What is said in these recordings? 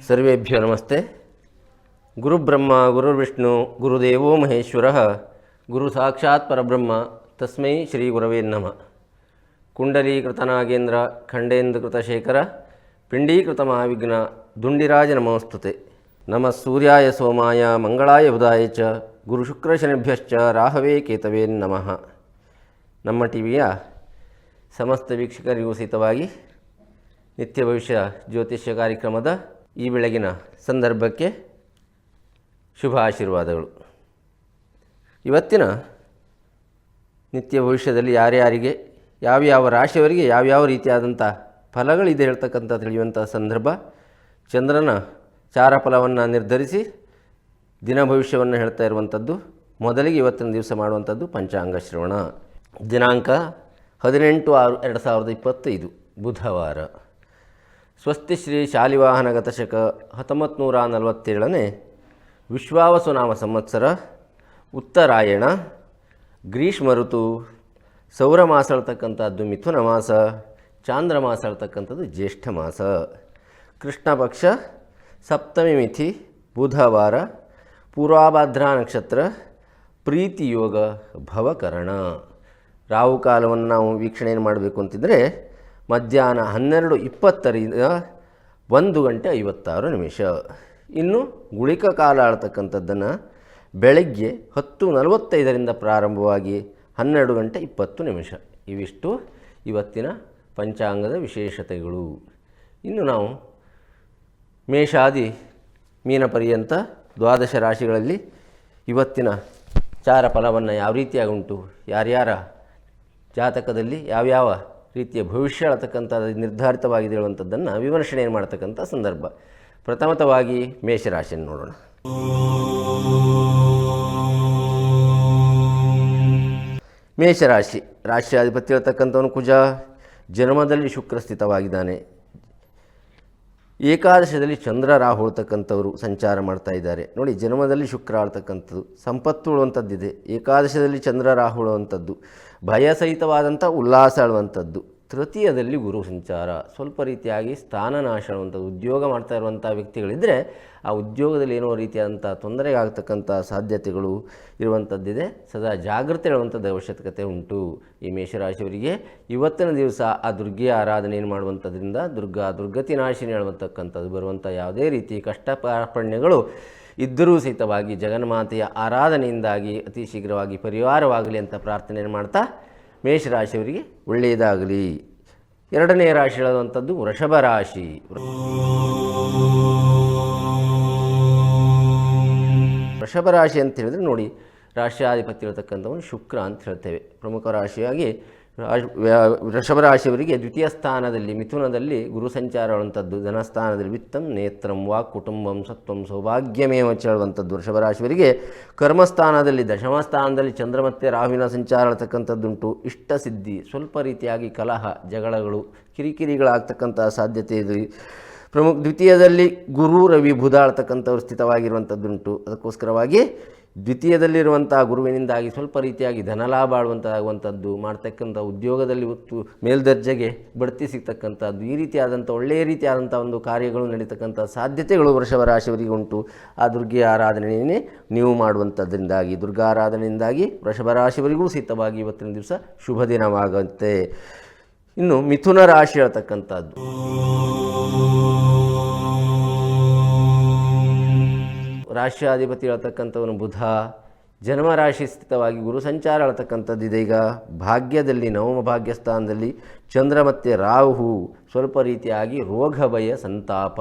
ಸರ್ವೇಭ್ಯೋ ನಮಸ್ತೆ. ಗುರುಬ್ರಹ್ಮ ಗುರುರ್ವಿಷ್ಣು ಗುರುದೇವೋ ಮಹೇಶ್ವರಃ ಗುರು ಸಾಕ್ಷಾತ್ ಪರಬ್ರಹ್ಮ ತಸ್ಮೈ ಶ್ರೀ ಗುರವೇ ನಮಃ. ಕುಂಡಲೀಕೃತನಾಗೇಂದ್ರ ಖಂಡೇಂದ್ರಕೃತಶೇಖರ ಪಿಂಡೀಕೃತಮಹಾವಿಘ್ನ ದುಂಡಿರಾಜ ನಮೋಸ್ತುತೆ. ನಮಃ ಸೂರ್ಯಾಯ ಸೋಮಾಯ ಮಂಗಳಾಯ ಬುಧಾಯ ಚ ಗುರುಶುಕ್ರಶನಿಭ್ಯಶ್ಚ ರಾಹವೇ ಕೇತವೇ ನಮಃ. ನಮ್ಮ ಟಿವಿಯ ಸಮಸ್ತ ವೀಕ್ಷಕರಿಗೂ ಸಹಿತವಾಗಿ ನಿತ್ಯ ಭವಿಷ್ಯ ಜ್ಯೋತಿಷ್ಯ ಕಾರ್ಯಕ್ರಮದ ಈ ಬೆಳಗಿನ ಸಂದರ್ಭಕ್ಕೆ ಶುಭ ಆಶೀರ್ವಾದಗಳು. ಇವತ್ತಿನ ನಿತ್ಯ ಭವಿಷ್ಯದಲ್ಲಿ ಯಾರ್ಯಾರಿಗೆ ಯಾವ್ಯಾವ ರಾಶಿಯವರಿಗೆ ಯಾವ್ಯಾವ ರೀತಿಯಾದಂಥ ಫಲಗಳಿದೆ ಹೇಳ್ತಕ್ಕಂಥ ತಿಳಿಯುವಂಥ ಸಂದರ್ಭ. ಚಂದ್ರನ ಚಾರಫಲವನ್ನು ನಿರ್ಧರಿಸಿ ದಿನ ಭವಿಷ್ಯವನ್ನು ಹೇಳ್ತಾ ಇರುವಂಥದ್ದು. ಮೊದಲಿಗೆ ಇವತ್ತಿನ ದಿವಸ ಮಾಡುವಂಥದ್ದು ಪಂಚಾಂಗ ಶ್ರವಣ. ದಿನಾಂಕ 18/6/2025 ಬುಧವಾರ. ಸ್ವಸ್ತಿ ಶ್ರೀ ಶಾಲಿವಾಹನಗತ ಶಕ 1947ನೇ ವಿಶ್ವಾವಸುನಾಮ ಸಂವತ್ಸರ, ಉತ್ತರಾಯಣ, ಗ್ರೀಷ್ಮ ಋತು, ಸೌರಮಾಸ ಹೇಳ್ತಕ್ಕಂಥದ್ದು ಮಿಥುನ ಮಾಸ, ಚಾಂದ್ರಮಾಸ ಹೇಳ್ತಕ್ಕಂಥದ್ದು ಜ್ಯೇಷ್ಠ ಮಾಸ, ಕೃಷ್ಣ ಪಕ್ಷ, ಸಪ್ತಮಿ ಮಿಥಿ, ಬುಧವಾರ, ಪೂರ್ವಾಭಾದ್ರಾ ನಕ್ಷತ್ರ, ಪ್ರೀತಿಯೋಗ, ಭವಕರಣ. ರಾಹುಕಾಲವನ್ನು ನಾವು ವೀಕ್ಷಣೆಯನ್ನು ಮಾಡಬೇಕು ಅಂತಿದ್ದರೆ ಮಧ್ಯಾಹ್ನ 12:20ರಿಂದ 1:56. ಇನ್ನು ಗುಳಿಕ ಕಾಲ ಆಳ್ತಕ್ಕಂಥದ್ದನ್ನು ಬೆಳಗ್ಗೆ 10:45ರಿಂದ ಪ್ರಾರಂಭವಾಗಿ 12:20. ಇವಿಷ್ಟು ಇವತ್ತಿನ ಪಂಚಾಂಗದ ವಿಶೇಷತೆಗಳು. ಇನ್ನು ನಾವು ಮೇಷಾದಿ ಮೀನ ಪರ್ಯಂತ 12 ರಾಶಿಗಳಲ್ಲಿ ಇವತ್ತಿನ ಚಾರ ಫಲವನ್ನು ಯಾವ ರೀತಿಯಾಗಿ ಉಂಟು, ಯಾರ್ಯಾರ ಜಾತಕದಲ್ಲಿ ಯಾವ್ಯಾವ ರೀತಿಯ ಭವಿಷ್ಯ ಹೇಳ್ತಕ್ಕಂಥದ್ದು ನಿರ್ಧಾರಿತವಾಗಿದೆ ಹೇಳುವಂಥದ್ದನ್ನು ವಿಮರ್ಶಣೆಯನ್ನು ಮಾಡ್ತಕ್ಕಂಥ ಸಂದರ್ಭ. ಪ್ರಥಮತವಾಗಿ ಮೇಷರಾಶಿಯನ್ನು ನೋಡೋಣ. ಮೇಷರಾಶಿ ರಾಶಿಯಾಧಿಪತಿ ಹೇಳ್ತಕ್ಕಂಥವನು ಕುಜ. ಜನ್ಮದಲ್ಲಿ ಶುಕ್ರ ಸ್ಥಿತವಾಗಿದ್ದಾನೆ. ಏಕಾದಶದಲ್ಲಿ ಚಂದ್ರ ರಾಹು ಹೇಳ್ತಕ್ಕಂಥವರು ಸಂಚಾರ ಮಾಡ್ತಾ ಇದ್ದಾರೆ. ನೋಡಿ, ಜನ್ಮದಲ್ಲಿ ಶುಕ್ರ ಆಳ್ತಕ್ಕಂಥದ್ದು ಸಂಪತ್ತು ಉಳುವಂಥದ್ದಿದೆ. ಏಕಾದಶದಲ್ಲಿ ಚಂದ್ರ ರಾಹು ಉಳುವಂಥದ್ದು ಭಯ ಸಹಿತವಾದಂಥ ಉಲ್ಲಾಸ ಆಳುವಂಥದ್ದು. ತೃತೀಯದಲ್ಲಿ ಗುರು ಸಂಚಾರ ಸ್ವಲ್ಪ ರೀತಿಯಾಗಿ ಸ್ಥಾನನಾಶ ಆಳುವಂಥದ್ದು. ಉದ್ಯೋಗ ಮಾಡ್ತಾ ಇರುವಂಥ ವ್ಯಕ್ತಿಗಳಿದ್ದರೆ ಆ ಉದ್ಯೋಗದಲ್ಲಿ ಏನೋ ರೀತಿಯಾದಂಥ ತೊಂದರೆಗಾಗ್ತಕ್ಕಂಥ ಸಾಧ್ಯತೆಗಳು ಇರುವಂಥದ್ದಿದೆ. ಸದಾ ಜಾಗೃತಿ ಹೇಳುವಂಥದ್ದು ಅವಶ್ಯಕತೆ ಉಂಟು. ಈ ಮೇಷರಾಶಿಯವರಿಗೆ ಇವತ್ತಿನ ದಿವಸ ಆ ದುರ್ಗೆಯ ಆರಾಧನೆಯನ್ನು ಮಾಡುವಂಥದ್ರಿಂದ ದುರ್ಗತಿ ನಾಶಿನಿ ಹೇಳುವಂತಕ್ಕಂಥದ್ದು ಬರುವಂಥ ಯಾವುದೇ ರೀತಿ ಕಷ್ಟ ಕಾರ್ಪಣ್ಯಗಳು ಇದ್ದರೂ ಸಹಿತವಾಗಿ ಜಗನ್ಮಾತೆಯ ಆರಾಧನೆಯಿಂದಾಗಿ ಅತಿ ಶೀಘ್ರವಾಗಿ ಪರಿಹಾರವಾಗಲಿ ಅಂತ ಪ್ರಾರ್ಥನೆಯನ್ನು ಮಾಡ್ತಾ ಮೇಷರಾಶಿಯವರಿಗೆ ಒಳ್ಳೆಯದಾಗಲಿ. ಎರಡನೆಯ ರಾಶಿ ಹೇಳುವಂಥದ್ದು ವೃಷಭ ರಾಶಿ. ವೃಷಭ ರಾಶಿ ಅಂತ ಹೇಳಿದ್ರೆ ನೋಡಿ, ರಾಶಿಯಾಧಿಪತಿ ಇರತಕ್ಕಂಥವನು ಶುಕ್ರ ಅಂತ ಹೇಳ್ತೇವೆ. ಪ್ರಮುಖ ರಾಶಿಯಾಗಿ ವೃಷಭ ರಾಶಿಯವರಿಗೆ ದ್ವಿತೀಯ ಸ್ಥಾನದಲ್ಲಿ ಮಿಥುನದಲ್ಲಿ ಗುರು ಸಂಚಾರ ಹೇಳುವಂಥದ್ದು, ಧನಸ್ಥಾನದಲ್ಲಿ ವಿತ್ತಂ ನೇತ್ರಂ ವಾಕ್ ಕುಟುಂಬಂ ಸತ್ವಂ ಸೌಭಾಗ್ಯಮೇವ ಹೇಳುವಂಥದ್ದು. ವೃಷಭ ರಾಶಿಯವರಿಗೆ ಕರ್ಮಸ್ಥಾನದಲ್ಲಿ ದಶಮ ಸ್ಥಾನದಲ್ಲಿ ಚಂದ್ರ ಮತ್ತು ರಾಹುವಿನ ಸಂಚಾರ ಹೇಳ್ತಕ್ಕಂಥದ್ದುಂಟು. ಇಷ್ಟ ಸಿದ್ಧಿ, ಸ್ವಲ್ಪ ರೀತಿಯಾಗಿ ಕಲಹ ಜಗಳಗಳು ಕಿರಿಕಿರಿಗಳಾಗ್ತಕ್ಕಂಥ ಸಾಧ್ಯತೆ ಇದೆ. ದ್ವಿತೀಯದಲ್ಲಿ ಗುರು ರವಿ ಬುಧ ಆಳ್ತಕ್ಕಂಥವ್ರು ಸ್ಥಿತವಾಗಿರುವಂಥದ್ದುಂಟು. ಅದಕ್ಕೋಸ್ಕರವಾಗಿ ದ್ವಿತೀಯದಲ್ಲಿರುವಂಥ ಗುರುವಿನಿಂದಾಗಿ ಸ್ವಲ್ಪ ರೀತಿಯಾಗಿ ಧನಲಾಭ ಆಗುವಂಥದ್ದು, ಮಾಡ್ತಕ್ಕಂಥ ಉದ್ಯೋಗದಲ್ಲಿ ಮೇಲ್ದರ್ಜೆಗೆ ಬಡ್ತಿ ಸಿಗ್ತಕ್ಕಂಥದ್ದು, ಈ ರೀತಿಯಾದಂಥ ಒಳ್ಳೆಯ ರೀತಿಯಾದಂಥ ಒಂದು ಕಾರ್ಯಗಳು ನಡೀತಕ್ಕಂಥ ಸಾಧ್ಯತೆಗಳು ವೃಷಭ ರಾಶಿಯವರಿಗೆ ಉಂಟು. ಆ ದುರ್ಗೆಯ ಆರಾಧನೆಯನ್ನೇ ನೀವು ಮಾಡುವಂಥದ್ರಿಂದಾಗಿ, ದುರ್ಗಾ ಆರಾಧನೆಯಿಂದಾಗಿ ವೃಷಭ ರಾಶಿಯವರಿಗೂ ಸಹಿತವಾಗಿ ಇವತ್ತಿನ ದಿವಸ ಶುಭ ದಿನವಾಗುತ್ತೆ. ಇನ್ನು ಮಿಥುನ ರಾಶಿ ಹೇಳ್ತಕ್ಕಂಥದ್ದು ರಾಶಿಯಾಧಿಪತಿ ಹೇಳ್ತಕ್ಕಂಥವನು ಬುಧ. ಜನ್ಮರಾಶಿ ಸ್ಥಿತವಾಗಿ ಗುರು ಸಂಚಾರ ಹೇಳ್ತಕ್ಕಂಥದ್ದು ಇದೆ. ಈಗ ಭಾಗ್ಯದಲ್ಲಿ ನವಮ ಭಾಗ್ಯಸ್ಥಾನದಲ್ಲಿ ಚಂದ್ರ ಮತ್ತು ರಾಹು ಸ್ವಲ್ಪ ರೀತಿಯಾಗಿ ರೋಗ ಭಯ ಸಂತಾಪ,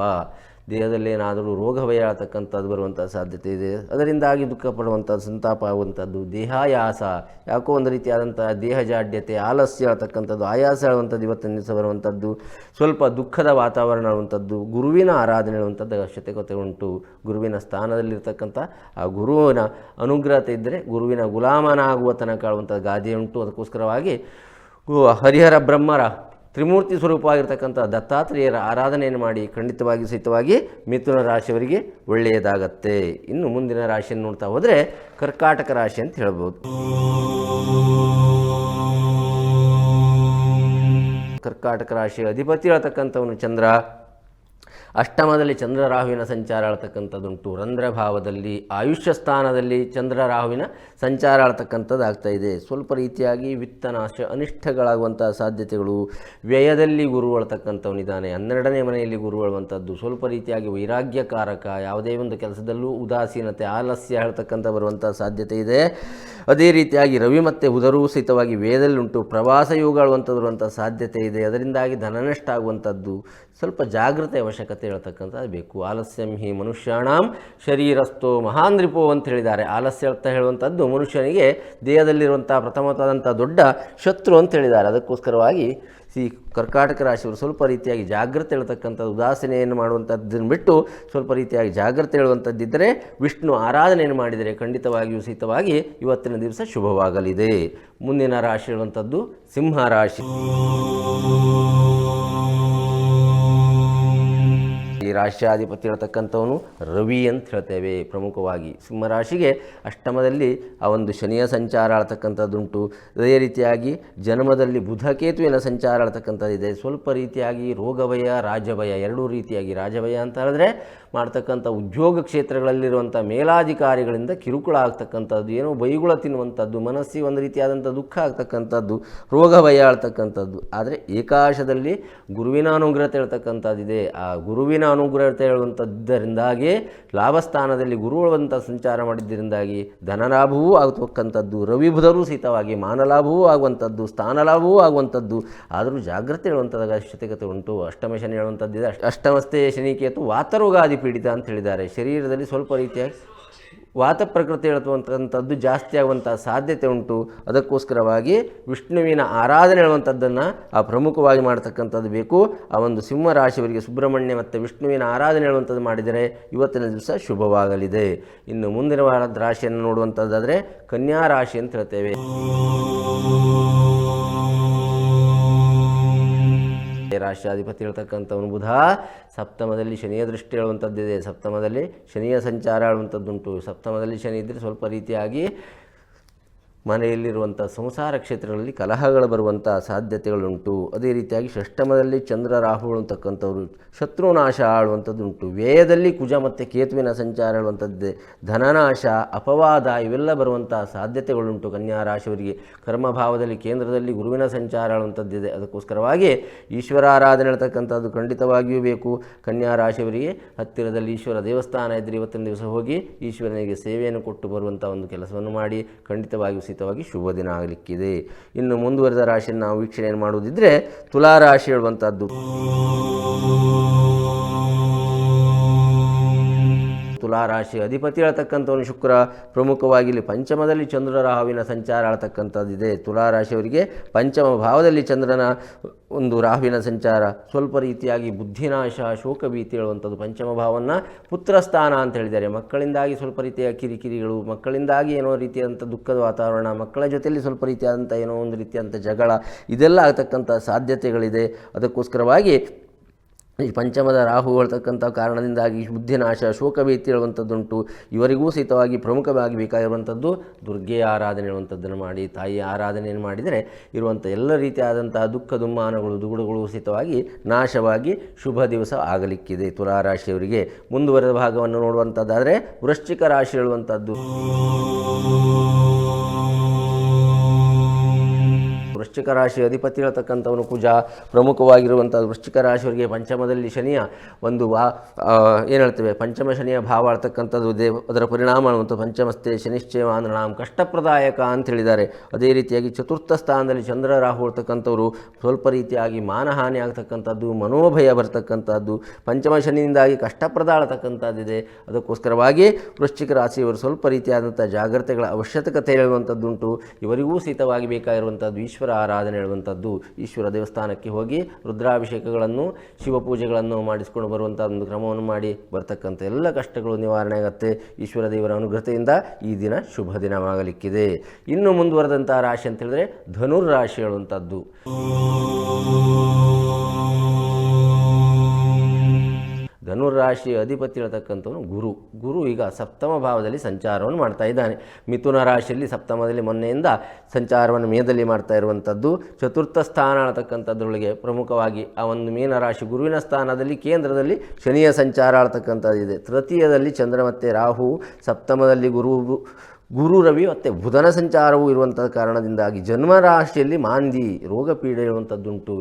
ದೇಹದಲ್ಲೇನಾದರೂ ರೋಗ ಭಯ ಹೇಳ್ತಕ್ಕಂಥದ್ದು ಬರುವಂಥ ಸಾಧ್ಯತೆ ಇದೆ. ಅದರಿಂದಾಗಿ ದುಃಖ ಪಡುವಂಥದ್ದು, ಸಂತಾಪ ಆಗುವಂಥದ್ದು, ದೇಹಾಯಾಸ, ಯಾಕೋ ಒಂದು ರೀತಿಯಾದಂಥ ದೇಹ ಜಾಡ್ಯತೆ, ಆಲಸ್ಯ ಹೇಳ್ತಕ್ಕಂಥದ್ದು, ಆಯಾಸ ಹೇಳುವಂಥದ್ದು ಇವತ್ತಿನ ದಿವಸ ಬರುವಂಥದ್ದು, ಸ್ವಲ್ಪ ದುಃಖದ ವಾತಾವರಣ ಹೇಳುವಂಥದ್ದು, ಗುರುವಿನ ಆರಾಧನೆ ಹೇಳುವಂಥದ್ದು ಅವಶ್ಯಕತೆ ಉಂಟು. ಗುರುವಿನ ಸ್ಥಾನದಲ್ಲಿರ್ತಕ್ಕಂಥ ಆ ಗುರುವಿನ ಅನುಗ್ರಹತೆ ಇದ್ದರೆ ಗುರುವಿನ ಗುಲಾಮನಾಗುವ ತನಕ ಹೇಳುವಂಥ ಗಾದೆ ಉಂಟು. ಅದಕ್ಕೋಸ್ಕರವಾಗಿ ಹರಿಹರ ಬ್ರಹ್ಮರ ತ್ರಿಮೂರ್ತಿ ಸ್ವರೂಪವಾಗಿರ್ತಕ್ಕಂಥ ದತ್ತಾತ್ರೇಯರ ಆರಾಧನೆಯನ್ನು ಮಾಡಿ ಖಂಡಿತವಾಗಿ ಸಹಿತವಾಗಿ ಮಿಥುನ ರಾಶಿಯವರಿಗೆ ಒಳ್ಳೆಯದಾಗತ್ತೆ. ಇನ್ನು ಮುಂದಿನ ರಾಶಿಯನ್ನು ನೋಡ್ತಾ ಹೋದರೆ ಕರ್ಕಾಟಕ ರಾಶಿ ಅಂತ ಹೇಳ್ಬೋದು. ಕರ್ಕಾಟಕ ರಾಶಿಯ ಅಧಿಪತಿ ಹೇಳ್ತಕ್ಕಂಥವನು ಚಂದ್ರ. ಅಷ್ಟಮದಲ್ಲಿ ಚಂದ್ರ ರಾಹುವಿನ ಸಂಚಾರ ಆಳ್ತಕ್ಕಂಥದ್ದುಂಟು. ರಂಧ್ರ ಭಾವದಲ್ಲಿ ಆಯುಷ್ಯ ಸ್ಥಾನದಲ್ಲಿ ಚಂದ್ರ ರಾಹುವಿನ ಸಂಚಾರ ಆಳ್ತಕ್ಕಂಥದ್ದು ಆಗ್ತಾಯಿದೆ. ಸ್ವಲ್ಪ ರೀತಿಯಾಗಿ ವಿತ್ತನಾಶ ಅನಿಷ್ಟಗಳಾಗುವಂಥ ಸಾಧ್ಯತೆಗಳು. ವ್ಯಯದಲ್ಲಿ ಗುರು ಅಳ್ತಕ್ಕಂಥವನಿದ್ದಾನೆ. 12ನೇ ಮನೆಯಲ್ಲಿ ಗುರು ಅಳುವಂಥದ್ದು ಸ್ವಲ್ಪ ರೀತಿಯಾಗಿ ವೈರಾಗ್ಯಕಾರಕ. ಯಾವುದೇ ಒಂದು ಕೆಲಸದಲ್ಲೂ ಉದಾಸೀನತೆ ಆಲಸ್ಯ ಹೇಳ್ತಕ್ಕಂಥ ಬರುವಂಥ ಸಾಧ್ಯತೆ ಇದೆ. ಅದೇ ರೀತಿಯಾಗಿ ರವಿ ಮತ್ತು ಬುಧರೂ ಸಹಿತವಾಗಿ ವ್ಯಯದಲ್ಲುಂಟು. ಪ್ರವಾಸ ಯೋಗ ಆಳುವಂಥದ್ದು ಬರುವಂಥ ಸಾಧ್ಯತೆ ಇದೆ. ಅದರಿಂದಾಗಿ ಧನನಷ್ಟ ಆಗುವಂಥದ್ದು. ಸ್ವಲ್ಪ ಜಾಗೃತೆ ಅವಶ್ಯಕತೆ ಹೇಳ್ತಕ್ಕಂಥದ್ದು ಬೇಕು. ಆಲಸ್ಯಂ ಹಿ ಮನುಷ್ಯಾಣಾಂ ಶರೀರಸ್ಥೋ ಮಹಾಂದ್ರಿಪೋ ಅಂತ ಹೇಳಿದ್ದಾರೆ. ಆಲಸ್ಯ ಅಂತ ಹೇಳುವಂಥದ್ದು ಮನುಷ್ಯನಿಗೆ ದೇಹದಲ್ಲಿರುವಂಥ ಪ್ರಥಮವಾದಂಥ ದೊಡ್ಡ ಶತ್ರು ಅಂತ ಹೇಳಿದ್ದಾರೆ. ಅದಕ್ಕೋಸ್ಕರವಾಗಿ ಈ ಕರ್ಕಾಟಕ ರಾಶಿಯವರು ಸ್ವಲ್ಪ ರೀತಿಯಾಗಿ ಜಾಗ್ರತೆ ಹೇಳ್ತಕ್ಕಂಥದ್ದು, ಉದಾಸೀನೆಯನ್ನು ಮಾಡುವಂಥದ್ದನ್ನು ಬಿಟ್ಟು ಸ್ವಲ್ಪ ರೀತಿಯಾಗಿ ಜಾಗ್ರತೆ ಹೇಳುವಂಥದ್ದಿದ್ದರೆ, ವಿಷ್ಣು ಆರಾಧನೆಯನ್ನು ಮಾಡಿದರೆ ಖಂಡಿತವಾಗಿಯೂ ಸಹಿತವಾಗಿ ಇವತ್ತಿನ ದಿವಸ ಶುಭವಾಗಲಿದೆ. ಮುಂದಿನ ರಾಶಿ ಹೇಳುವಂಥದ್ದು ಸಿಂಹ ರಾಶಿ. ಈ ರಾಶ್ಯಾಧಿಪತಿ ಹೇಳ್ತಕ್ಕಂಥವನು ರವಿ ಅಂತ ಹೇಳ್ತೇವೆ ಪ್ರಮುಖವಾಗಿ. ಸಿಂಹರಾಶಿಗೆ ಅಷ್ಟಮದಲ್ಲಿ ಆ ಒಂದು ಶನಿಯ ಸಂಚಾರ ಆಳ್ತಕ್ಕಂಥದ್ದುಂಟು. ಅದೇ ರೀತಿಯಾಗಿ ಜನ್ಮದಲ್ಲಿ ಬುಧಕೇತುವಿನ ಸಂಚಾರ ಆಳ್ತಕ್ಕಂಥದ್ದಿದೆ. ಸ್ವಲ್ಪ ರೀತಿಯಾಗಿ ರೋಗಭಯ ರಾಜಭಯ ಎರಡೂ ರೀತಿಯಾಗಿ. ರಾಜಭಯ ಅಂತ ಹೇಳಿದ್ರೆ ಮಾಡ್ತಕ್ಕಂಥ ಉದ್ಯೋಗ ಕ್ಷೇತ್ರಗಳಲ್ಲಿರುವಂಥ ಮೇಲಾಧಿಕಾರಿಗಳಿಂದ ಕಿರುಕುಳ ಆಗ್ತಕ್ಕಂಥದ್ದು, ಏನೋ ಬೈಗುಳ ತಿನ್ನುವಂಥದ್ದು, ಮನಸ್ಸಿಗೆ ಒಂದು ರೀತಿಯಾದಂಥ ದುಃಖ ಆಗ್ತಕ್ಕಂಥದ್ದು, ರೋಗ ಭಯ ಆಳ್ತಕ್ಕಂಥದ್ದು. ಆದರೆ ಏಕಾದಶದಲ್ಲಿ ಗುರುವಿನ ಅನುಗ್ರಹತೆ ಹೇಳ್ತಕ್ಕಂಥದ್ದಿದೆ. ಆ ಗುರುವಿನ ಅನುಗ್ರಹತೆ ಹೇಳುವಂಥದ್ದರಿಂದಾಗಿ ಲಾಭಸ್ಥಾನದಲ್ಲಿ ಗುರುವಂಥ ಸಂಚಾರ ಮಾಡಿದ್ದರಿಂದಾಗಿ ಧನಲಾಭವೂ ಆಗತಕ್ಕಂಥದ್ದು. ರವಿ ಬುಧರೂ ಸಹಿತವಾಗಿ ಮಾನಲಾಭವೂ ಆಗುವಂಥದ್ದು, ಸ್ಥಾನಲಾಭವೂ ಆಗುವಂಥದ್ದು. ಆದರೂ ಜಾಗ್ರತೆ ಹೇಳುವಂಥದ್ದು ಅವಶ್ಯಕತೆ ಉಂಟು. ಅಷ್ಟಮ ಶನಿ ಹೇಳುವಂಥದ್ದಿದೆ. ಅಷ್ಟಮಸ್ಥೆ ಶನಿಕೇತು ವಾತರೋಗಾದಿ ಪೀಡಿತ ಅಂತ ಹೇಳಿದ್ದಾರೆ. ಶರೀರದಲ್ಲಿ ಸ್ವಲ್ಪ ರೀತಿಯಾಗಿ ವಾತ ಪ್ರಕೃತಿ ಹೇಳುವಂಥದ್ದು ಜಾಸ್ತಿ ಆಗುವಂಥ ಸಾಧ್ಯತೆ ಉಂಟು. ಅದಕ್ಕೋಸ್ಕರವಾಗಿ ವಿಷ್ಣುವಿನ ಆರಾಧನೆ ಹೇಳುವಂಥದ್ದನ್ನು ಪ್ರಮುಖವಾಗಿ ಮಾಡ್ತಕ್ಕಂಥದ್ದು ಬೇಕು. ಆ ಒಂದು ಸಿಂಹ ರಾಶಿಯವರಿಗೆ ಸುಬ್ರಹ್ಮಣ್ಯ ಮತ್ತು ವಿಷ್ಣುವಿನ ಆರಾಧನೆ ಹೇಳುವಂಥದ್ದು ಮಾಡಿದರೆ ಇವತ್ತಿನ ದಿವಸ ಶುಭವಾಗಲಿದೆ. ಇನ್ನು ಮುಂದಿನ ವಾರದ ರಾಶಿಯನ್ನು ನೋಡುವಂಥದ್ದಾದರೆ ಕನ್ಯಾ ರಾಶಿ ಅಂತ ಹೇಳ್ತೇವೆ. ರಾಷ್ಟ್ರಾಧಿಪತಿ ಹೇಳ್ತಕ್ಕಂಥವನು ಬುಧ. ಸಪ್ತಮದಲ್ಲಿ ಶನಿಯ ದೃಷ್ಟಿ ಹೇಳುವಂಥದ್ದಿದೆ. ಸಪ್ತಮದಲ್ಲಿ ಶನಿಯ ಸಂಚಾರ ಹೇಳುವಂಥದ್ದುಂಟು. ಸಪ್ತಮದಲ್ಲಿ ಶನಿ ಇದ್ದರೆ ಸ್ವಲ್ಪ ರೀತಿಯಾಗಿ ಮನೆಯಲ್ಲಿರುವಂಥ ಸಂಸಾರ ಕ್ಷೇತ್ರಗಳಲ್ಲಿ ಕಲಹಗಳು ಬರುವಂಥ ಸಾಧ್ಯತೆಗಳುಂಟು. ಅದೇ ರೀತಿಯಾಗಿ ಷಷ್ಠಮದಲ್ಲಿ ಚಂದ್ರ ರಾಹು ಅಂತಕ್ಕಂಥವ್ರು ಶತ್ರುನಾಶ ಆಳುವಂಥದ್ದುಂಟು. ವ್ಯಯದಲ್ಲಿ ಕುಜ ಮತ್ತು ಕೇತುವಿನ ಸಂಚಾರ ಹೇಳುವಂಥದ್ದಿದೆ. ಧನನಾಶ ಅಪವಾದ ಇವೆಲ್ಲ ಬರುವಂಥ ಸಾಧ್ಯತೆಗಳುಂಟು ಕನ್ಯಾ ರಾಶಿಯವರಿಗೆ. ಕರ್ಮಭಾವದಲ್ಲಿ ಕೇಂದ್ರದಲ್ಲಿ ಗುರುವಿನ ಸಂಚಾರ ಹೇಳುವಂಥದ್ದಿದೆ. ಅದಕ್ಕೋಸ್ಕರವಾಗಿ ಈಶ್ವರ ಆರಾಧನೆ ಹೇಳ್ತಕ್ಕಂಥದ್ದು ಖಂಡಿತವಾಗಿಯೂ ಬೇಕು. ಕನ್ಯಾ ರಾಶಿಯವರಿಗೆ ಹತ್ತಿರದಲ್ಲಿ ಈಶ್ವರ ದೇವಸ್ಥಾನ ಇದ್ದರೆ ಇವತ್ತಿನ ದಿವಸ ಹೋಗಿ ಈಶ್ವರನಿಗೆ ಸೇವೆಯನ್ನು ಕೊಟ್ಟು ಬರುವಂಥ ಒಂದು ಕೆಲಸವನ್ನು ಮಾಡಿ ಖಂಡಿತವಾಗಿಯೂ ಶುಭ ದಿನ ಆಗಲಿಕ್ಕಿದೆ. ಇನ್ನು ಮುಂದುವರೆದ ರಾಶಿಯನ್ನು ನಾವು ವೀಕ್ಷಣೆಯನ್ನು ಮಾಡುವುದಿದ್ರೆ ತುಲಾರಾಶಿ ಹೇಳುವಂಥದ್ದು. ತುಲಾರಾಶಿ ಅಧಿಪತಿ ಹೇಳ್ತಕ್ಕಂಥವನು ಶುಕ್ರ. ಪ್ರಮುಖವಾಗಿ ಇಲ್ಲಿ ಪಂಚಮದಲ್ಲಿ ಚಂದ್ರ ರಾಹುವಿನ ಸಂಚಾರ ಆಳ್ತಕ್ಕಂಥದ್ದಿದೆ. ತುಲಾರಾಶಿಯವರಿಗೆ ಪಂಚಮ ಭಾವದಲ್ಲಿ ಚಂದ್ರನ ಒಂದು ರಾಹುವಿನ ಸಂಚಾರ ಸ್ವಲ್ಪ ರೀತಿಯಾಗಿ ಬುದ್ಧಿನಾಶ ಶೋಕ ಭೀತಿ ಹೇಳುವಂಥದ್ದು. ಪಂಚಮ ಭಾವವನ್ನು ಪುತ್ರಸ್ಥಾನ ಅಂತ ಹೇಳಿದ್ದಾರೆ. ಮಕ್ಕಳಿಂದಾಗಿ ಸ್ವಲ್ಪ ರೀತಿಯ ಕಿರಿಕಿರಿಗಳು, ಮಕ್ಕಳಿಂದಾಗಿ ಏನೋ ರೀತಿಯಾದಂಥ ದುಃಖದ ವಾತಾವರಣ, ಮಕ್ಕಳ ಜೊತೆಯಲ್ಲಿ ಸ್ವಲ್ಪ ರೀತಿಯಾದಂಥ ಏನೋ ಒಂದು ರೀತಿಯಾದಂಥ ಜಗಳ ಇದೆಲ್ಲ ಆಗ್ತಕ್ಕಂಥ ಸಾಧ್ಯತೆಗಳಿದೆ. ಅದಕ್ಕೋಸ್ಕರವಾಗಿ ಈ ಪಂಚಮದ ರಾಹು ಹೇಳ್ತಕ್ಕಂಥ ಕಾರಣದಿಂದಾಗಿ ಬುದ್ಧಿನಾಶ ಶೋಕ ಭೀತಿ ಹೇಳುವಂಥದ್ದುಂಟು. ಇವರಿಗೂ ಸಹಿತವಾಗಿ ಪ್ರಮುಖವಾಗಿ ಬೇಕಾಗಿರುವಂಥದ್ದು ದುರ್ಗೆಯ ಆರಾಧನೆ ಹೇಳುವಂಥದ್ದನ್ನು ಮಾಡಿ, ತಾಯಿಯ ಆರಾಧನೆಯನ್ನು ಮಾಡಿದರೆ ಇರುವಂಥ ಎಲ್ಲ ರೀತಿಯಾದಂಥ ದುಃಖ ದುಮ್ಮಾನಗಳು ದುಗುಡುಗಳು ಸಹಿತವಾಗಿ ನಾಶವಾಗಿ ಶುಭ ದಿವಸ ಆಗಲಿಕ್ಕಿದೆ ತುಲಾರಾಶಿಯವರಿಗೆ. ಮುಂದುವರೆದ ಭಾಗವನ್ನು ನೋಡುವಂಥದ್ದಾದರೆ ವೃಶ್ಚಿಕ ರಾಶಿ ಹೇಳುವಂಥದ್ದು. ವೃಶ್ಚಿಕ ರಾಶಿ ಅಧಿಪತಿ ಹೇಳ್ತಕ್ಕಂಥವನು ಕುಜ. ಪ್ರಮುಖವಾಗಿರುವಂಥ ವೃಶ್ಚಿಕ ರಾಶಿಯವರಿಗೆ ಪಂಚಮದಲ್ಲಿ ಶನಿಯ ಒಂದು ಏನು ಹೇಳ್ತೇವೆ ಪಂಚಮ ಶನಿಯ ಭಾವ ಆಳ್ತಕ್ಕಂಥದ್ದು. ಅದರ ಪರಿಣಾಮ ಅನ್ನುವಂಥ ಪಂಚಮಸ್ಥೆ ಶನಿಶ್ಚಯ ಆಂಧ್ರನಾಮ ಕಷ್ಟಪ್ರದಾಯಕ ಅಂತ ಹೇಳಿದ್ದಾರೆ. ಅದೇ ರೀತಿಯಾಗಿ ಚತುರ್ಥ ಸ್ಥಾನದಲ್ಲಿ ಚಂದ್ರ ರಾಹು ಹೇಳ್ತಕ್ಕಂಥವ್ರು ಸ್ವಲ್ಪ ರೀತಿಯಾಗಿ ಮಾನಹಾನಿ ಆಗ್ತಕ್ಕಂಥದ್ದು, ಮನೋಭಯ ಬರ್ತಕ್ಕಂಥದ್ದು, ಪಂಚಮ ಶನಿಯಿಂದಾಗಿ ಕಷ್ಟಪ್ರದ ಆಳ್ತಕ್ಕಂಥದ್ದಿದೆ. ಅದಕ್ಕೋಸ್ಕರವಾಗಿ ವೃಶ್ಚಿಕ ರಾಶಿಯವರು ಸ್ವಲ್ಪ ರೀತಿಯಾದಂಥ ಜಾಗ್ರತೆಗಳ ಅವಶ್ಯಕತೆ ಹೇಳುವಂಥದ್ದುಂಟು. ಇವರಿಗೂ ಸಹಿತವಾಗಿ ಬೇಕಾಗಿರುವಂಥದ್ದು ಈಶ್ವರ ಆರಾಧನೆ ಹೇಳುವಂಥದ್ದು. ಈಶ್ವರ ದೇವಸ್ಥಾನಕ್ಕೆ ಹೋಗಿ ರುದ್ರಾಭಿಷೇಕಗಳನ್ನು ಶಿವಪೂಜೆಗಳನ್ನು ಮಾಡಿಸಿಕೊಂಡು ಬರುವಂಥ ಒಂದು ಕ್ರಮವನ್ನು ಮಾಡಿ ಬರ್ತಕ್ಕಂಥ ಎಲ್ಲ ಕಷ್ಟಗಳು ನಿವಾರಣೆ ಆಗುತ್ತೆ ಈಶ್ವರ ದೇವರ ಅನುಗ್ರಹತೆಯಿಂದ. ಈ ದಿನ ಶುಭ ದಿನವಾಗಲಿಕ್ಕಿದೆ. ಇನ್ನು ಮುಂದುವರೆದಂಥ ರಾಶಿ ಅಂತ ಹೇಳಿದ್ರೆ ಧನುರ್ರಾಶಿ ಹೇಳುವಂಥದ್ದು. ಧನುರಾಶಿಯ ಅಧಿಪತಿ ಇರತಕ್ಕಂಥವನು ಗುರು ಈಗ ಸಪ್ತಮ ಭಾವದಲ್ಲಿ ಸಂಚಾರವನ್ನು ಮಾಡ್ತಾ ಇದ್ದಾನೆ. ಮಿಥುನ ರಾಶಿಯಲ್ಲಿ ಸಪ್ತಮದಲ್ಲಿ ಮೊನ್ನೆಯಿಂದ ಸಂಚಾರವನ್ನು ಮೇದಲ್ಲಿ ಮಾಡ್ತಾ ಇರುವಂಥದ್ದು. ಚತುರ್ಥ ಸ್ಥಾನ ಆಳ್ತಕ್ಕಂಥದ್ರೊಳಗೆ ಪ್ರಮುಖವಾಗಿ ಆ ಒಂದು ಮೀನರಾಶಿ ಗುರುವಿನ ಸ್ಥಾನದಲ್ಲಿ ಕೇಂದ್ರದಲ್ಲಿ ಶನಿಯ ಸಂಚಾರ ಆಳ್ತಕ್ಕಂಥದ್ದಿದೆ. ತೃತೀಯದಲ್ಲಿ ಚಂದ್ರ ಮತ್ತು ರಾಹು, ಸಪ್ತಮದಲ್ಲಿ ಗುರು ರವಿ ಮತ್ತು ಬುಧನ ಸಂಚಾರವೂ ಇರುವಂಥ ಕಾರಣದಿಂದಾಗಿ ಜನ್ಮರಾಶಿಯಲ್ಲಿ ಮಾಂದಿ ರೋಗ ಪೀಡೆ ಇರುವಂಥದ್ದುಂಟು.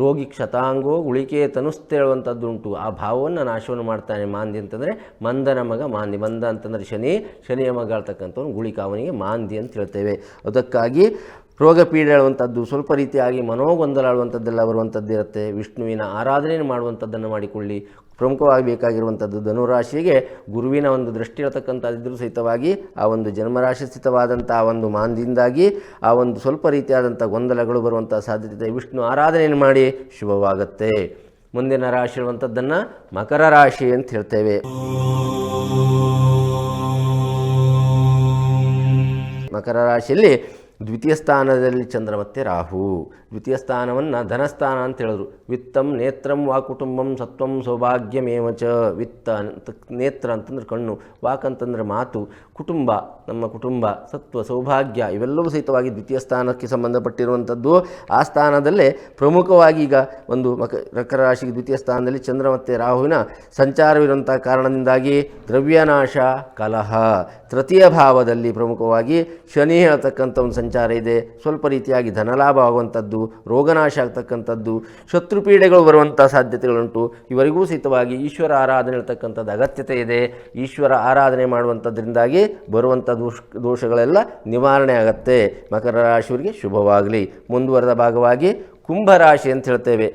ರೋಗಿ ಕ್ಷತಾಂಗೋ ಗುಳಿಕೆ ತನುಸ್ತೆ ಹೇಳುವಂಥದ್ದುಂಟು. ಆ ಭಾವವನ್ನು ನಾಶವನ್ನು ಮಾಡ್ತಾನೆ. ಮಾಂದಿ ಅಂತಂದರೆ ಮಂದನ ಮಗ ಮಾಂದಿ. ಮಂದ ಅಂತಂದರೆ ಶನಿಯ ಮಗ ಹೇಳ್ತಕ್ಕಂಥವನು ಗುಳಿಕ, ಅವನಿಗೆ ಮಾಂದಿ ಅಂತ ಹೇಳ್ತೇವೆ. ಅದಕ್ಕಾಗಿ ರೋಗ ಪೀಡೆ ಹೇಳುವಂಥದ್ದು, ಸ್ವಲ್ಪ ರೀತಿಯಾಗಿ ಮನೋಗೊಂದಲ ಆಳುವಂಥದ್ದೆಲ್ಲ ಬರುವಂಥದ್ದಿರುತ್ತೆ. ವಿಷ್ಣುವಿನ ಆರಾಧನೆ ಮಾಡುವಂಥದ್ದನ್ನು ಮಾಡಿಕೊಳ್ಳಿ. ಪ್ರಮುಖವಾಗಿ ಬೇಕಾಗಿರುವಂಥದ್ದು ಧನುರಾಶಿಗೆ ಗುರುವಿನ ಒಂದು ದೃಷ್ಟಿ ಇರತಕ್ಕಂಥದ್ದಿದ್ದರೂ ಸಹಿತವಾಗಿ ಆ ಒಂದು ಜನ್ಮರಾಶಿ ಸ್ಥಿತವಾದಂಥ ಆ ಒಂದು ಮಾಂದಿಯಿಂದಾಗಿ ಆ ಒಂದು ಸ್ವಲ್ಪ ರೀತಿಯಾದಂಥ ಗೊಂದಲಗಳು ಬರುವಂಥ ಸಾಧ್ಯತೆ ಇದೆ. ವಿಷ್ಣು ಆರಾಧನೆಯನ್ನು ಮಾಡಿ ಶುಭವಾಗುತ್ತೆ. ಮುಂದಿನ ರಾಶಿ ಇರುವಂಥದ್ದನ್ನು ಮಕರ ರಾಶಿ ಅಂತ ಹೇಳ್ತೇವೆ. ಮಕರ ರಾಶಿಯಲ್ಲಿ ದ್ವಿತೀಯ ಸ್ಥಾನದಲ್ಲಿ ಚಂದ್ರ ಮತ್ತು ರಾಹು. ದ್ವಿತೀಯ ಸ್ಥಾನವನ್ನು ಧನಸ್ಥಾನ ಅಂತ ಹೇಳಿದ್ರು. ವಿತ್ತಂ ನೇತ್ರಂ ವಾ ಕುಟುಂಬಂ ಸತ್ವಂ ಸೌಭಾಗ್ಯಮೇವಚ. ವಿತ್ತ ನೇತ್ರ ಅಂತಂದ್ರೆ ಕಣ್ಣು, ವಾಕ್ ಅಂತಂದ್ರೆ ಮಾತು, ಕುಟುಂಬ ನಮ್ಮ ಕುಟುಂಬ, ಸತ್ವ ಸೌಭಾಗ್ಯ ಇವೆಲ್ಲವೂ ಸಹಿತವಾಗಿ ದ್ವಿತೀಯ ಸ್ಥಾನಕ್ಕೆ ಸಂಬಂಧಪಟ್ಟಿರುವಂಥದ್ದು. ಆ ಸ್ಥಾನದಲ್ಲೇ ಪ್ರಮುಖವಾಗಿ ಈಗ ಒಂದು ಮಕರ ರಾಶಿಗೆ ದ್ವಿತೀಯ ಸ್ಥಾನದಲ್ಲಿ ಚಂದ್ರ ಮತ್ತು ರಾಹುವಿನ ಸಂಚಾರವಿರುವಂಥ ಕಾರಣದಿಂದಾಗಿ ದ್ರವ್ಯನಾಶ, ಕಲಹ. ತೃತೀಯ ಭಾವದಲ್ಲಿ ಪ್ರಮುಖವಾಗಿ ಶನಿ ಹೇಳ್ತಕ್ಕಂಥ ಒಂದು ಸಂಚಾರ ಇದೆ. ಸ್ವಲ್ಪ ರೀತಿಯಾಗಿ ಧನಲಾಭ ಆಗುವಂಥದ್ದು, ರೋಗನಾಶ ಆಗ್ತಕ್ಕಂಥದ್ದು, ಶತ್ರುಪೀಡೆಗಳು ಬರುವಂಥ ಸಾಧ್ಯತೆಗಳುಂಟು. ಇವರಿಗೂ ಸಹಿತವಾಗಿ ಈಶ್ವರ ಆರಾಧನೆ ಇರತಕ್ಕಂಥದ್ದು ಅಗತ್ಯತೆ ಇದೆ. ಈಶ್ವರ ಆರಾಧನೆ ಮಾಡುವಂಥದ್ರಿಂದಾಗಿ ಬರುವಂಥ ದೋಷಗಳೆಲ್ಲ ನಿವಾರಣೆ ಆಗತ್ತೆ. ಮಕರ ರಾಶಿಯವರಿಗೆ ಶುಭವಾಗಲಿ. ಮುಂದುವರೆದ ಭಾಗವಾಗಿ ಕುಂಭರಾಶಿ ಅಂತ ಹೇಳ್ತೇವೆ.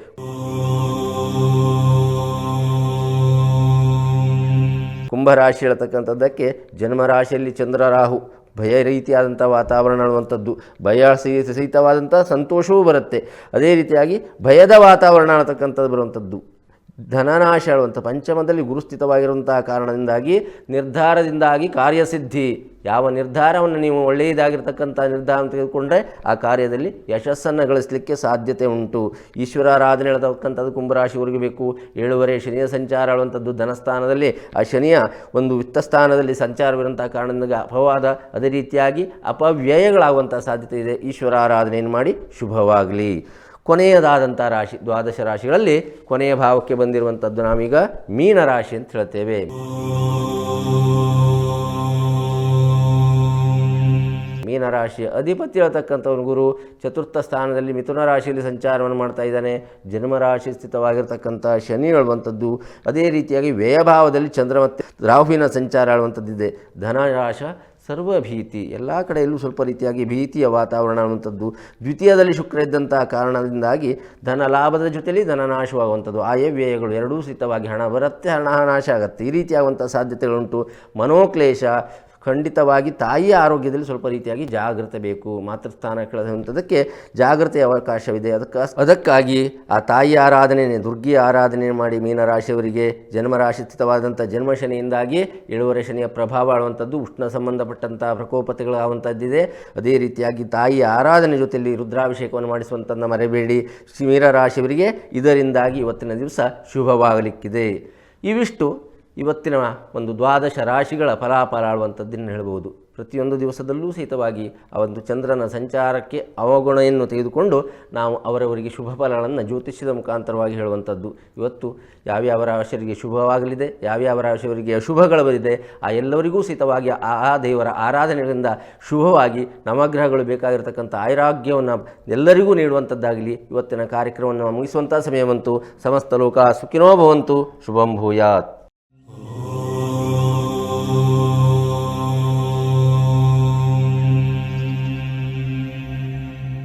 ಕುಂಭರಾಶಿ ಹೇಳ್ತಕ್ಕಂಥದ್ದಕ್ಕೆ ಜನ್ಮರಾಶಿಯಲ್ಲಿ ಚಂದ್ರ ರಾಹು, ಭಯ ರೀತಿಯಾದಂಥ ವಾತಾವರಣ ಅನ್ನುವಂಥದ್ದು, ಭಯ ಸಹಿತವಾದಂಥ ಸಂತೋಷವೂ ಬರುತ್ತೆ. ಅದೇ ರೀತಿಯಾಗಿ ಭಯದ ವಾತಾವರಣ ಅನ್ನತಕ್ಕಂಥದ್ದು ಬರುವಂಥದ್ದು. ಧನನಾಶ ಹೇಳುವಂಥ ಪಂಚಮದಲ್ಲಿ ಗುರುಸ್ಥಿತವಾಗಿರುವಂಥ ಕಾರಣದಿಂದಾಗಿ ನಿರ್ಧಾರದಿಂದಾಗಿ ಕಾರ್ಯಸಿದ್ಧಿ. ಯಾವ ನಿರ್ಧಾರವನ್ನು ನೀವು ಒಳ್ಳೆಯದಾಗಿರ್ತಕ್ಕಂಥ ನಿರ್ಧಾರವನ್ನು ತೆಗೆದುಕೊಂಡ್ರೆ ಆ ಕಾರ್ಯದಲ್ಲಿ ಯಶಸ್ಸನ್ನು ಗಳಿಸಲಿಕ್ಕೆ ಸಾಧ್ಯತೆ ಉಂಟು. ಈಶ್ವರ ಆರಾಧನೆ ಹೇಳ್ತಕ್ಕಂಥದ್ದು ಕುಂಭರಾಶಿಯವರಿಗೆ ಬೇಕು. 7 ಶನಿಯ ಸಂಚಾರ ಹೇಳುವಂಥದ್ದು ಧನಸ್ಥಾನದಲ್ಲಿ, ಆ ಶನಿಯ ಒಂದು ವಿತ್ತಸ್ಥಾನದಲ್ಲಿ ಸಂಚಾರವಿರುವಂಥ ಕಾರಣದಿಂದ ಅಪವಾದ, ಅದೇ ರೀತಿಯಾಗಿ ಅಪವ್ಯಯಗಳಾಗುವಂಥ ಸಾಧ್ಯತೆ ಇದೆ. ಈಶ್ವರ ಆರಾಧನೆಯನ್ನು ಮಾಡಿ ಶುಭವಾಗಲಿ. ಕೊನೆಯದಾದಂಥ ರಾಶಿ, ದ್ವಾದಶ ರಾಶಿಗಳಲ್ಲಿ ಕೊನೆಯ ಭಾವಕ್ಕೆ ಬಂದಿರುವಂಥದ್ದು ನಾವೀಗ ಮೀನರಾಶಿ ಅಂತ ಹೇಳ್ತೇವೆ. ಮೀನರಾಶಿಯ ಅಧಿಪತಿ ಹೇಳ್ತಕ್ಕಂಥವನು ಗುರು ಚತುರ್ಥ ಸ್ಥಾನದಲ್ಲಿ ಮಿಥುನ ರಾಶಿಯಲ್ಲಿ ಸಂಚಾರವನ್ನು ಮಾಡ್ತಾ ಇದ್ದಾನೆ. ಜನ್ಮರಾಶಿ ಸ್ಥಿತವಾಗಿರ್ತಕ್ಕಂಥ ಶನಿ ಹೇಳುವಂಥದ್ದು, ಅದೇ ರೀತಿಯಾಗಿ ವ್ಯಯಭಾವದಲ್ಲಿ ಚಂದ್ರ ಮತ್ತು ರಾಹುವಿನ ಸಂಚಾರ ಹೇಳುವಂಥದ್ದಿದೆ. ಧನನಾಶ, ಸರ್ವಭೀತಿ, ಎಲ್ಲ ಕಡೆಯಲ್ಲೂ ಸ್ವಲ್ಪ ರೀತಿಯಾಗಿ ಭೀತಿಯ ವಾತಾವರಣ ಅನ್ನುವಂಥದ್ದು. ದ್ವಿತೀಯದಲ್ಲಿ ಶುಕ್ರ ಇದ್ದಂಥ ಕಾರಣದಿಂದಾಗಿ ಧನ ಲಾಭದ ಜೊತೆಯಲ್ಲಿ ಧನನಾಶವಾಗುವಂಥದ್ದು. ಆಯವ್ಯಯಗಳು ಎರಡೂ ಸಹಿತವಾಗಿ ಹಣ ಬರುತ್ತೆ, ಹಣ ನಾಶ ಆಗುತ್ತೆ. ಈ ರೀತಿಯಾಗುವಂಥ ಸಾಧ್ಯತೆಗಳುಂಟು. ಮನೋಕ್ಲೇಶ, ಖಂಡಿತವಾಗಿ ತಾಯಿಯ ಆರೋಗ್ಯದಲ್ಲಿ ಸ್ವಲ್ಪ ರೀತಿಯಾಗಿ ಜಾಗ್ರತೆ ಬೇಕು. ಮಾತೃಸ್ಥಾನ ಕೆಳದಂಥದ್ದಕ್ಕೆ ಜಾಗ್ರತೆಯ ಅವಕಾಶವಿದೆ. ಅದಕ್ಕಾಗಿ ಆ ತಾಯಿಯ ಆರಾಧನೆ, ದುರ್ಗಿಯ ಆರಾಧನೆ ಮಾಡಿ ಮೀನರಾಶಿಯವರಿಗೆ ಜನ್ಮರಾಶಿ ಸ್ಥಿತವಾದಂಥ ಜನ್ಮಶನಿಯಿಂದಾಗಿ 7 ಶನಿಯ ಪ್ರಭಾವ ಆಳುವಂಥದ್ದು, ಉಷ್ಣ ಸಂಬಂಧಪಟ್ಟಂಥ ಪ್ರಕೋಪತೆಗಳಾಗುವಂಥದ್ದಿದೆ. ಅದೇ ರೀತಿಯಾಗಿ ತಾಯಿಯ ಆರಾಧನೆ ಜೊತೆಯಲ್ಲಿ ರುದ್ರಾಭಿಷೇಕವನ್ನು ಮಾಡಿಸುವಂಥದ್ದನ್ನು ಮರೆಬೇಡಿ. ಮೀನರಾಶಿಯವರಿಗೆ ಇದರಿಂದಾಗಿ ಇವತ್ತಿನ ದಿವಸ ಶುಭವಾಗಲಿಕ್ಕಿದೆ. ಇವಿಷ್ಟು ಇವತ್ತಿನ ಒಂದು ದ್ವಾದಶ ರಾಶಿಗಳ ಫಲಾಫಲ ಆಳುವಂಥದ್ದನ್ನು ಹೇಳ್ಬೋದು. ಪ್ರತಿಯೊಂದು ದಿವಸದಲ್ಲೂ ಸಹಿತವಾಗಿ ಆ ಒಂದು ಚಂದ್ರನ ಸಂಚಾರಕ್ಕೆ ಅವಗುಣೆಯನ್ನು ತೆಗೆದುಕೊಂಡು ನಾವು ಅವರವರಿಗೆ ಶುಭ ಫಲಗಳನ್ನು ಜ್ಯೋತಿಷ್ಯದ ಮುಖಾಂತರವಾಗಿ ಹೇಳುವಂಥದ್ದು. ಇವತ್ತು ಯಾವ್ಯಾವ ರಾಶಿಯವರಿಗೆ ಶುಭವಾಗಲಿದೆ, ಯಾವ್ಯಾವ ರಾಶಿಯವರಿಗೆ ಅಶುಭಗಳು ಬರಿದೆ, ಆ ಎಲ್ಲರಿಗೂ ಸಹಿತವಾಗಿ ಆ ದೇವರ ಆರಾಧನೆಯಿಂದ ಶುಭವಾಗಿ ನವಗ್ರಹಗಳು ಬೇಕಾಗಿರ್ತಕ್ಕಂಥ ಆರೋಗ್ಯವನ್ನು ಎಲ್ಲರಿಗೂ ನೀಡುವಂಥದ್ದಾಗಲಿ. ಇವತ್ತಿನ ಕಾರ್ಯಕ್ರಮವನ್ನು ಮುಗಿಸುವಂಥ ಸಮಯ ಬಂತು. ಸಮಸ್ತ ಲೋಕ ಸುಖಿನೋ ಭವಂತು. ಶುಭಂ ಭೂಯಾತ್.